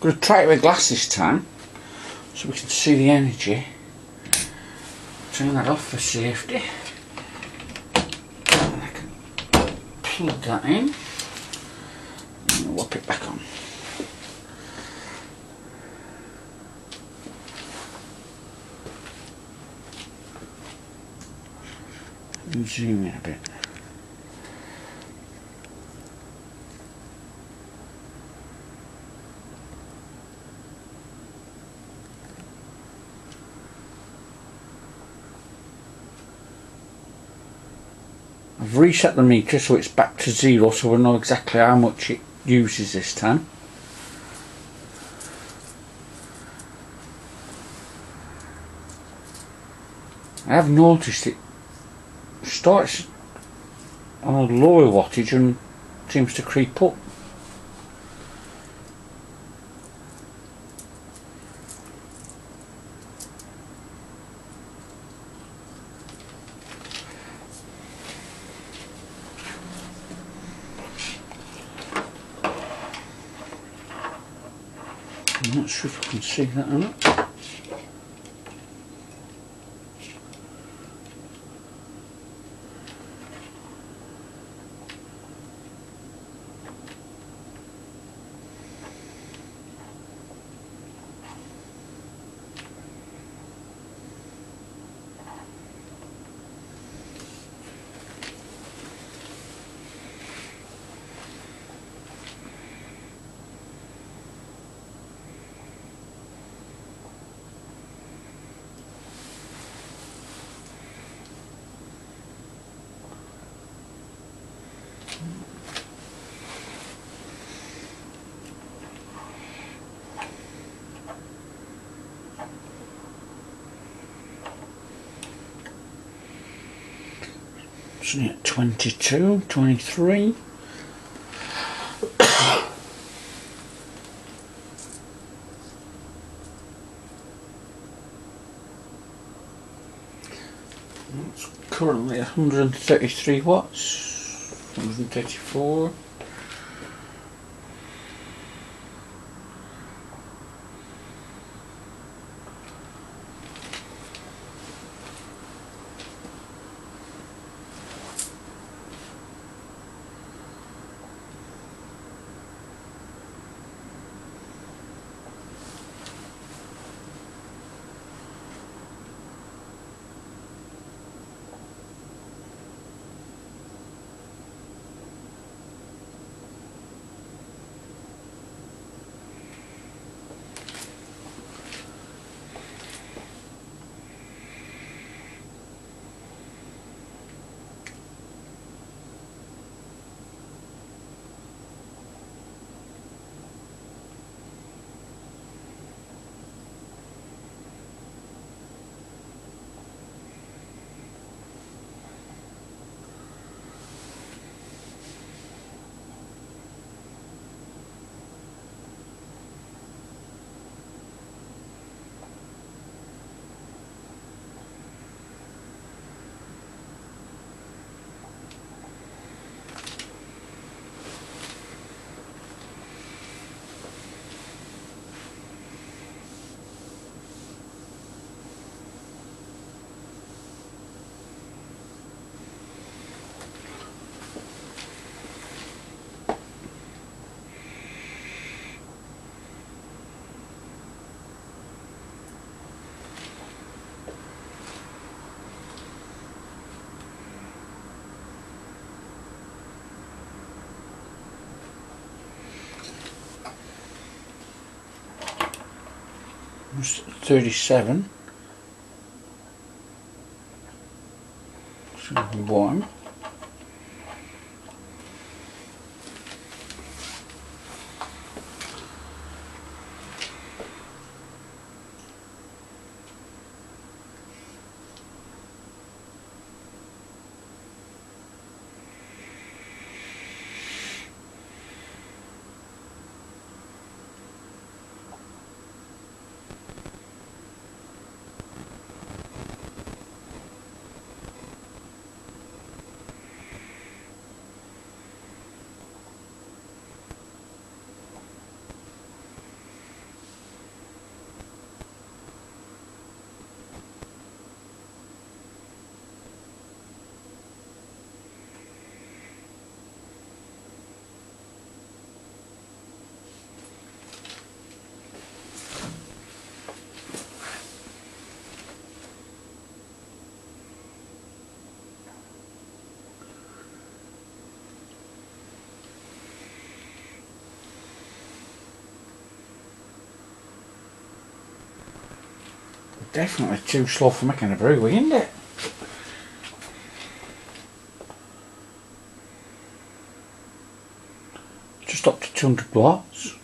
going to try it with glass this time so we can see the energy. Turn that off for safety. And I can plug that in and whop it back on. And zoom in a bit. I've reset the meter so it's back to 0, so we'll know exactly how much it uses this time. I have noticed it starts on a lower wattage and seems to creep up. I'm not sure if I can see that or not. It's at 22, 23. It's currently 133 watts, 134. It's 37. Should be warm. Definitely too slow for making a brew, isn't it? Just up to 200 watts.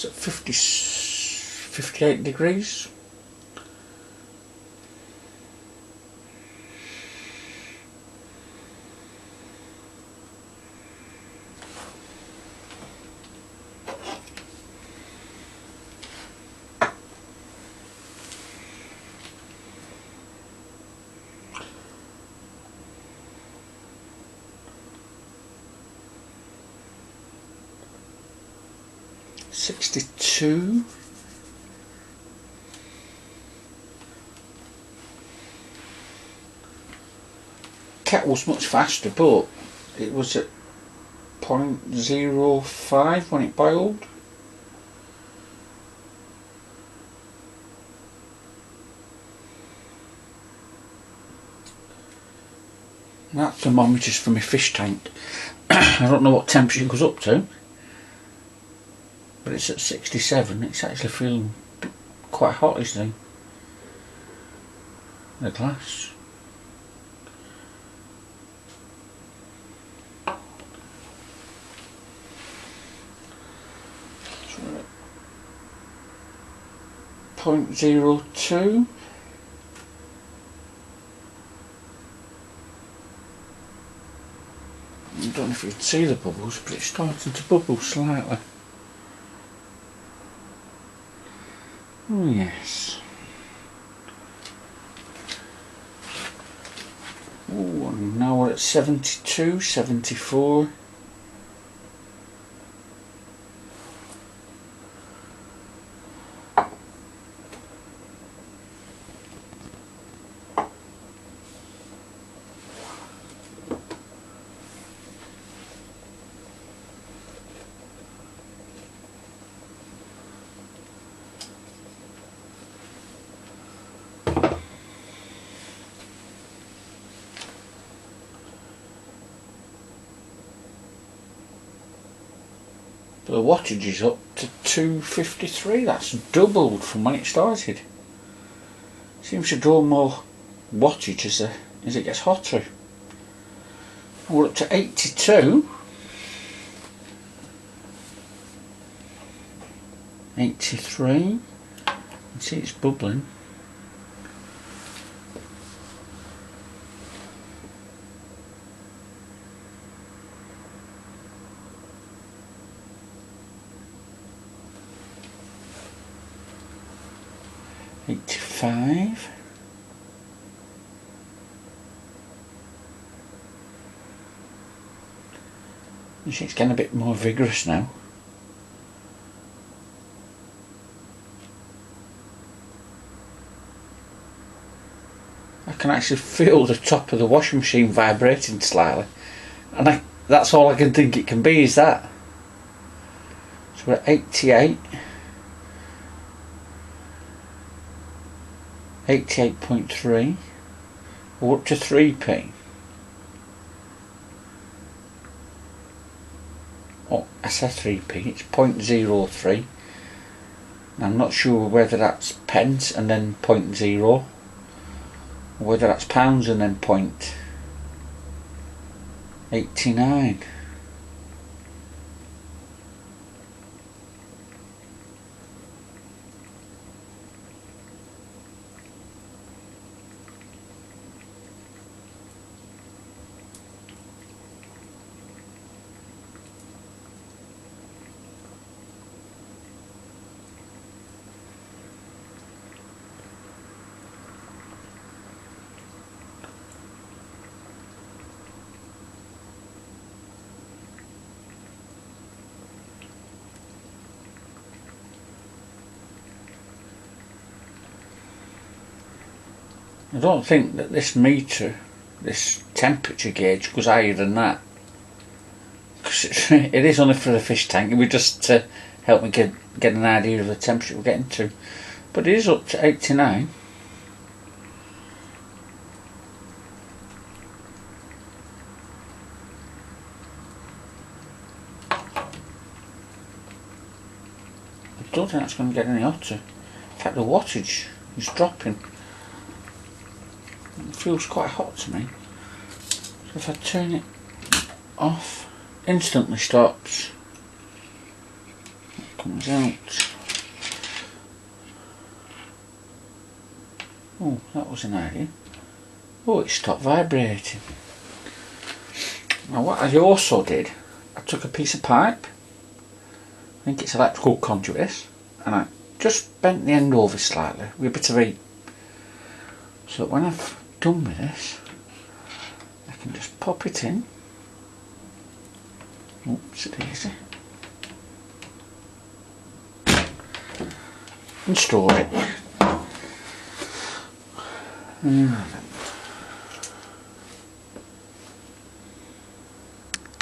It's at 58 degrees. $62. Kettle's much faster, but it was at 0.05 when it boiled. And that thermometer's from my fish tank. I don't know what temperature it goes up to, but it's at 67. It's actually feeling quite hot, isn't it? The glass. So we're at 0.02. I don't know if you can see the bubbles, but it's starting to bubble slightly. Oh yes. Oh, and now we're at 72, 74. But the wattage is up to 253. That's doubled from when it started. Seems to draw more wattage as it gets hotter. We're up to 82. 83. You can see it's bubbling. $85. You see it's getting a bit more vigorous now. I can actually feel the top of the washing machine vibrating slightly, and that's all I can think it can be is that. So we're at 88. 88.3. We're up to 3p. Oh, I said 3p, it's 0.03. I'm not sure whether that's pence and then 0.0, or whether that's pounds and then 0.89. I don't think that this meter, this temperature gauge, goes higher than that. Because it is only for the fish tank. It would just help me get an idea of the temperature we're getting to. But it is up to 89. I don't think that's going to get any hotter. In fact, the wattage is dropping. It feels quite hot to me. So if I turn it off, instantly stops. It comes out. Oh, that was an idea. Oh, it stopped vibrating. Now what I also did, I took a piece of pipe, I think it's electrical conduit, and I just bent the end over slightly with a bit of heat. So that when I've done with this, I can just pop it in. Oops, it's easy. And store it.